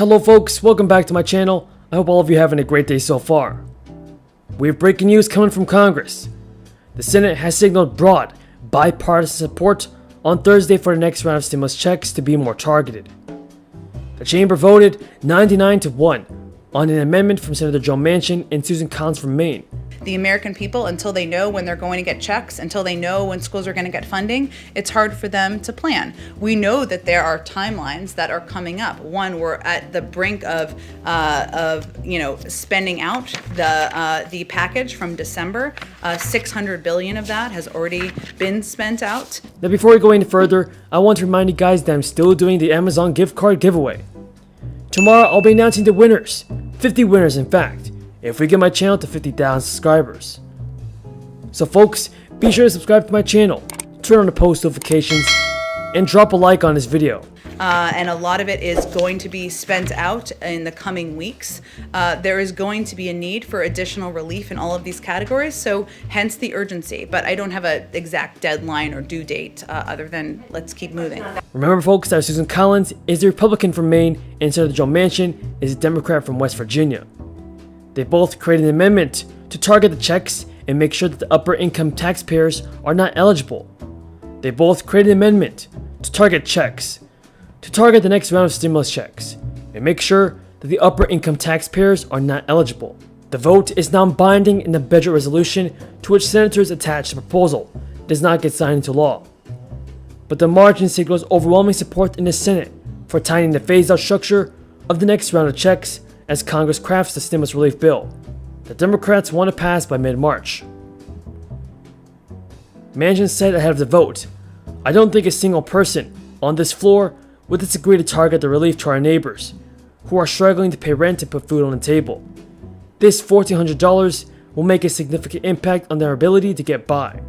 Hello folks, welcome back to my channel. I hope all of you are having a great day so far. We have breaking news coming from Congress. The Senate has signaled broad, bipartisan support on Thursday for the next round of stimulus checks to be more targeted. The chamber voted 99-1 on an amendment from Senator Joe Manchin and Susan Collins from Maine. The American people, until they know when they're going to get checks, until they know when schools are going to get funding, it's hard for them to plan. We know that there are timelines that are coming up. One, we're at the brink of spending out the package from December. $600 billion of that has already been spent out. Now before we go any further, I want to remind you guys that I'm still doing the Amazon gift card giveaway. Tomorrow I'll be announcing the winners, 50 winners in fact, if we get my channel to 50,000 subscribers. So folks, be sure to subscribe to my channel, turn on the post notifications, and drop a like on this video. And a lot of it is going to be spent out in the coming weeks. There is going to be a need for additional relief in all of these categories, so hence the urgency. But I don't have an exact deadline or due date other than let's keep moving. Remember folks that Susan Collins is the Republican from Maine and Senator Joe Manchin is a Democrat from West Virginia. They both created an amendment to target the checks and make sure that the upper income taxpayers are not eligible. They both created an amendment to target checks, to target the next round of stimulus checks, and make sure that the upper income taxpayers are not eligible. The vote is non-binding and the budget resolution to which senators attach the proposal does not get signed into law. But the margin signals overwhelming support in the Senate for tightening the phased-out structure of the next round of checks as Congress crafts the stimulus relief bill that Democrats want to pass by mid-March. Manchin said ahead of the vote, "I don't think a single person on this floor would disagree to target the relief to our neighbors who are struggling to pay rent and put food on the table. This $1,400 will make a significant impact on their ability to get by.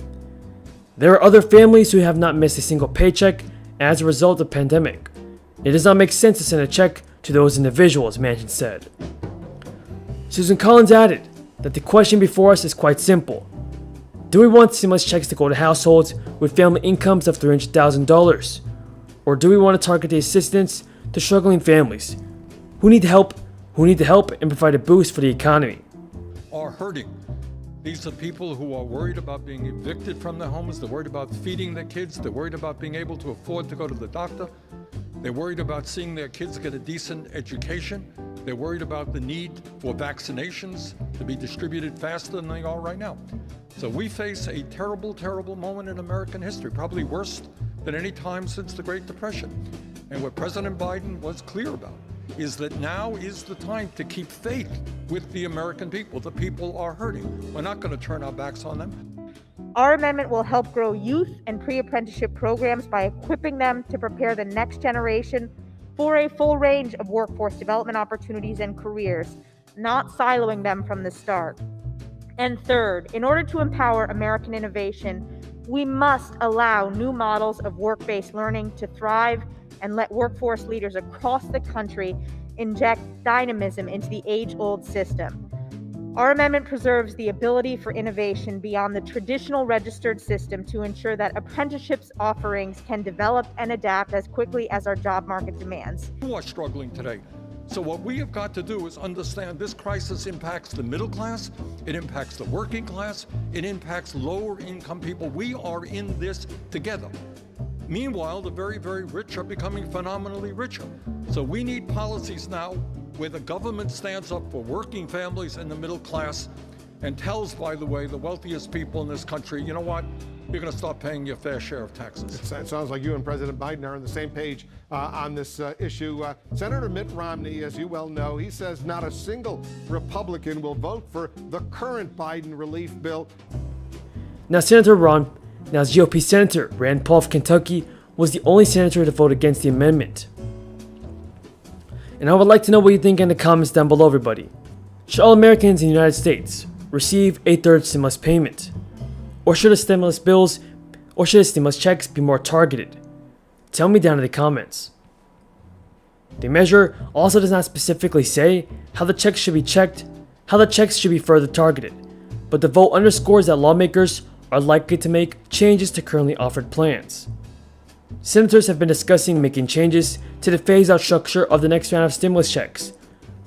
There are other families who have not missed a single paycheck as a result of the pandemic. It does not make sense to send a check to those individuals," Manchin said. Susan Collins added that the question before us is quite simple. Do we want stimulus checks to go to households with family incomes of $300,000? Or do we want to target the assistance to struggling families who need help and provide a boost for the economy? Are hurting. These are people who are worried about being evicted from their homes. They're worried about feeding their kids. They're worried about being able to afford to go to the doctor. They're worried about seeing their kids get a decent education. They're worried about the need for vaccinations to be distributed faster than they are right now. So we face a terrible, terrible moment in American history, probably worse than any time since the Great Depression. And what President Biden was clear about is that now is the time to keep faith with the American people. The people are hurting. We're not going to turn our backs on them. Our amendment will help grow youth and pre-apprenticeship programs by equipping them to prepare the next generation for a full range of workforce development opportunities and careers, not siloing them from the start. And third, in order to empower American innovation, we must allow new models of work-based learning to thrive and let workforce leaders across the country inject dynamism into the age-old system. Our amendment preserves the ability for innovation beyond the traditional registered system to ensure that apprenticeships offerings can develop and adapt as quickly as our job market demands. Who are struggling today? So what we have got to do is understand this crisis impacts the middle class, it impacts the working class, it impacts lower income people. We are in this together. Meanwhile, the very, very rich are becoming phenomenally richer. So we need policies now where the government stands up for working families and the middle class and tells, by the way, the wealthiest people in this country, you know what, you're going to start paying your fair share of taxes. It sounds like you and President Biden are on the same page on this issue. Senator Mitt Romney, as you well know, he says not a single Republican will vote for the current Biden relief bill. Now GOP Senator Rand Paul of Kentucky was the only senator to vote against the amendment. And I would like to know what you think in the comments down below, everybody. Should all Americans in the United States receive a third stimulus payment? Or should stimulus checks be more targeted? Tell me down in the comments. The measure also does not specifically say how the checks should be further targeted, but the vote underscores that lawmakers are likely to make changes to currently offered plans. Senators have been discussing making changes to the phase-out structure of the next round of stimulus checks,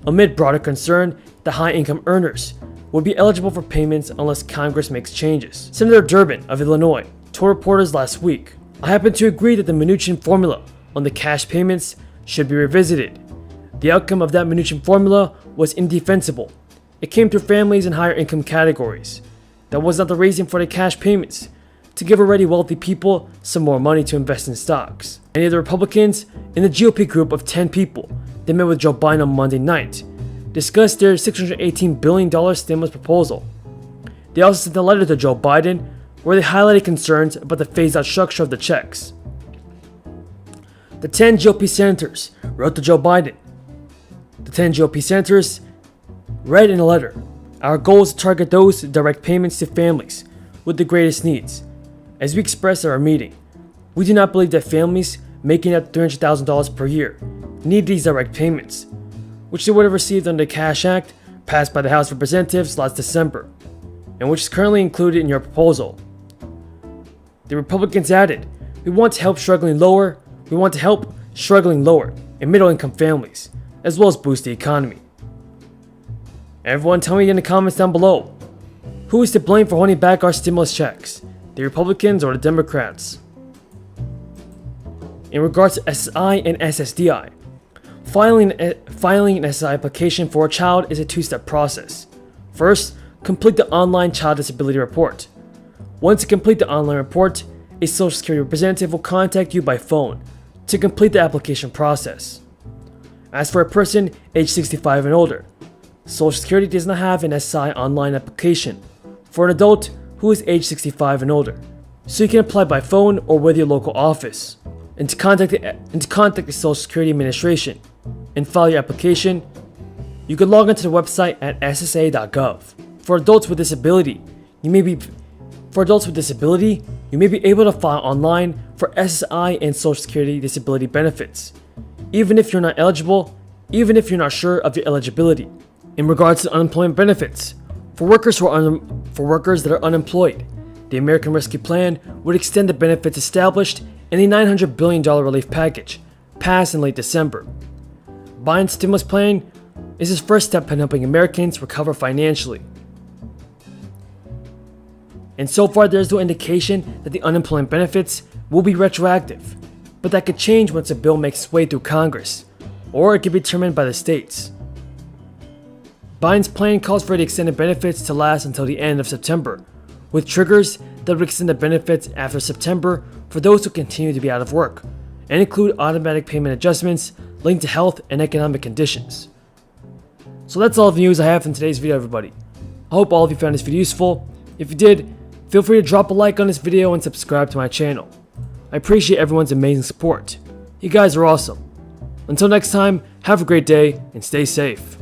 amid broader concern that high-income earners would be eligible for payments unless Congress makes changes. Senator Durbin of Illinois told reporters last week, "I happen to agree that the Mnuchin formula on the cash payments should be revisited. The outcome of that Mnuchin formula was indefensible. It came through families in higher income categories. That was not the reason for the cash payments, to give already wealthy people some more money to invest in stocks." Many of the Republicans in the GOP group of 10 people that met with Joe Biden on Monday night discussed their $618 billion stimulus proposal. They also sent a letter to Joe Biden where they highlighted concerns about the phased-out structure of the checks. The 10 GOP senators wrote to Joe Biden. The 10 GOP senators read in a letter, "Our goal is to target those direct payments to families with the greatest needs. As we expressed at our meeting, we do not believe that families making up $300,000 per year need these direct payments, which they would have received under the Cash Act passed by the House of Representatives last December, and which is currently included in your proposal." The Republicans added, We want to help struggling lower and middle-income families, as well as boost the economy." Everyone tell me in the comments down below, who is to blame for holding back our stimulus checks, the Republicans or the Democrats? In regards to SSI and SSDI, filing an SSI application for a child is a two-step process. First, complete the online child disability report. Once you complete the online report, a Social Security representative will contact you by phone to complete the application process. As for a person age 65 and older, Social Security does not have an SSI online application for an adult who is age 65 and older, so you can apply by phone or with your local office. And to contact the Social Security Administration and file your application, you can log onto the website at ssa.gov. For adults with disability, you may be able to file online for SSI and Social Security disability benefits, even if you're not sure of your eligibility. In regards to unemployment benefits, for workers that are unemployed, the American Rescue Plan would extend the benefits established in the $900 billion relief package passed in late December. Biden's stimulus plan is his first step in helping Americans recover financially. And so far, there's no indication that the unemployment benefits will be retroactive, but that could change once a bill makes its way through Congress, or it could be determined by the states. Biden's plan calls for the extended benefits to last until the end of September, with triggers that would extend the benefits after September for those who continue to be out of work, and include automatic payment adjustments linked to health and economic conditions. So that's all the news I have in today's video, everybody. I hope all of you found this video useful. If you did, feel free to drop a like on this video and subscribe to my channel. I appreciate everyone's amazing support. You guys are awesome. Until next time, have a great day and stay safe.